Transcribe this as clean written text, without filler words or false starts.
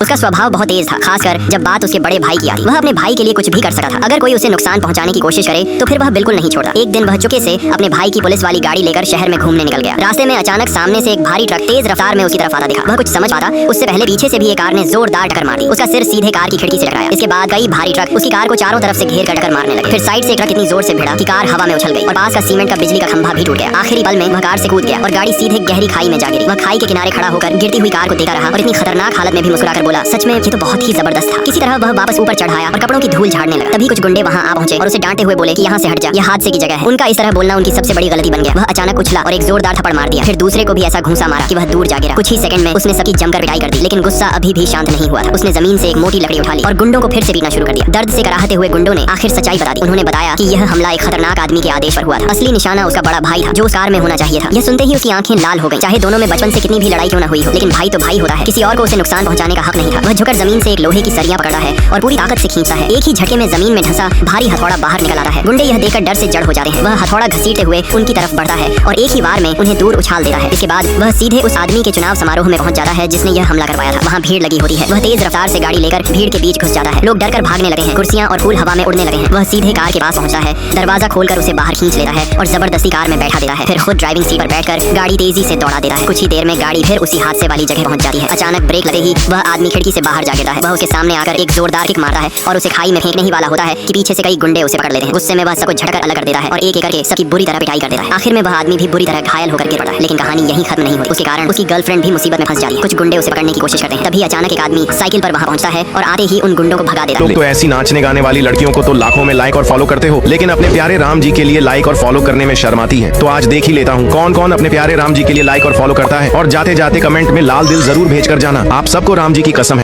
उसका स्वभाव बहुत तेज था, खासकर जब बात उसके बड़े भाई की आई। वह अपने भाई के लिए कुछ भी कर सकता था। अगर कोई उसे नुकसान पहुंचाने की कोशिश करे तो फिर वह बिल्कुल नहीं छोड़ता। एक दिन वह चुपके से अपने भाई की पुलिस वाली गाड़ी लेकर शहर में घूमने निकल गया। रास्ते में अचानक सामने से एक भारी ट्रक तेज रफ्तार में उसकी तरफ आता दिखा। वह कुछ समझ पाता उससे पहले पीछे से भी एक कार ने जोरदार टक्कर मार दी। उसका सिर सीधे कार की खिड़की से टकराया। इसके बाद कई भारी ट्रक उसकी कार को चारों तरफ से घेर कर टक्कर मारने लगे। फिर साइड से एक ट्रक इतनी जोर से भिड़ा कि कार हवा में उछल गई और पास का सीमेंट का बिजली का खंभा भी टूट गया। आखिरी पल में वह कार से कूद गया और गाड़ी सीधे गहरी खाई में जा गिरी। वह खाई के किनारे खड़ा होकर गिरती हुई कार को देखता रहा और इतनी खतरनाक हालत में भी मुस्कुराकर बोला, सच में ये तो बहुत ही जबरदस्त था। किसी तरह वह वापस ऊपर चढ़ आया और कपड़ों की धूल झाड़ने लगा। तभी कुछ गुंडे वहां आ पहुंचे और उसे डांटे हुए बोले कि यहाँ से हट जा, यह हादसे की जगह है। उनका इस तरह बोलना उनकी सबसे बड़ी गलती बन गया। वह अचानक उछला और एक जोरदार थप्पड़ मार दिया। फिर दूसरे को भी ऐसा घूंसा मारा कि वह दूर जा गिरा। कुछ ही सेकंड में उसने सबकी जमकर पिटाई कर दी, लेकिन गुस्सा अभी भी शांत नहीं हुआ था। उसने जमीन से एक मोटी लकड़ी उठा ली और गुंडों को फिर से पीटना शुरू कर दिया। दर्द से कराहते हुए गुंडों ने आखिर सच्चाई बता दी। उन्होंने बताया कि यह हमला एक खतरनाक आदमी के आदेश पर हुआ था। असली निशाना उसका बड़ा भाई था जो उस कार में होना चाहिए था। यह सुनते ही उसकी आंखें लाल हो गईं। चाहे दोनों में बचपन से कितनी भी लड़ाई क्यों न हुई हो, लेकिन भाई तो भाई होता है। किसी और को उसे नुकसान पहुंचाने का हक नहीं था। वह झुककर जमीन से एक लोहे की सरिया पकड़ता है और पूरी ताकत से खींचता है। एक ही झटके में जमीन में धंसा भारी हथौड़ा बाहर निकल आता है। गुंडे यह देखकर डर से जड़ हो जाते हैं। वह हथौड़ा घसीटते हुए उनकी तरफ बढ़ता है और एक ही वार में उन्हें दूर उछाल देता है। इसके बाद वह सीधे उस आदमी के चुनाव समारोह में पहुंच जाता है जिसने यह हमला करवाया था। वहाँ भीड़ लगी होती है। वह तेज रफ्तार से गाड़ी लेकर भीड़ के बीच घुस जाता है। लोग डरकर भागने लगे हैं। कुर्सियां और फूल हवा में उड़ने लगे हैं। वह सीधे कार के पास पहुंचता है, दरवाजा खोलकर उसे बाहर खींच लेता है और जबरदस्ती कार में बैठा देता है। फिर खुद ड्राइविंग सीट पर बैठकर गाड़ी तेजी से दौड़ा देता है। कुछ ही देर में गाड़ी फिर उसी हादसे वाली जगह पहुंच जाती है। अचानक ब्रेक लगते ही वह आदमी खिड़की से बाहर जा गिरता है। वह उसके सामने आकर एक जोरदार किक मारता है और उसे खाई में फेंकने ही वाला होता है कि पीछे से कई गुंडे उसे पकड़ लेते हैं। गुस्से में वह सबको झटकर अलग कर देता है और एक एक करके सबकी बुरी तरह पिटाई कर देता है। आखिर में वह आदमी भी बुरी तरह घायल होकर गिर पड़ता है। लेकिन कहानी यहीं खत्म नहीं होती। उसके कारण उसकी गर्लफ्रेंड भी मुसीबत में फंस जाती है। कुछ गुंडे उसे पकड़ने की कोशिश करते हैं। तभी अचानक एक आदमी साइकिल पर वहां पहुंचता है और आते ही उन गुंडों को भगा देता है। लोग तो ऐसी नाचने गाने वाली लड़कियों को तो लाखों में लाइक और फॉलो करते हो, लेकिन अपने प्यारे राम जी के लिए लाइक और फॉलो करने में शर्माती है। तो आज देख ही लेता हूँ कौन कौन अपने प्यारे राम जी के लिए लाइक और फॉलो करता है। और जाते जाते कमेंट में लाल दिल जरूर भेज कर जाना। आप सबको राम जी की कसम है।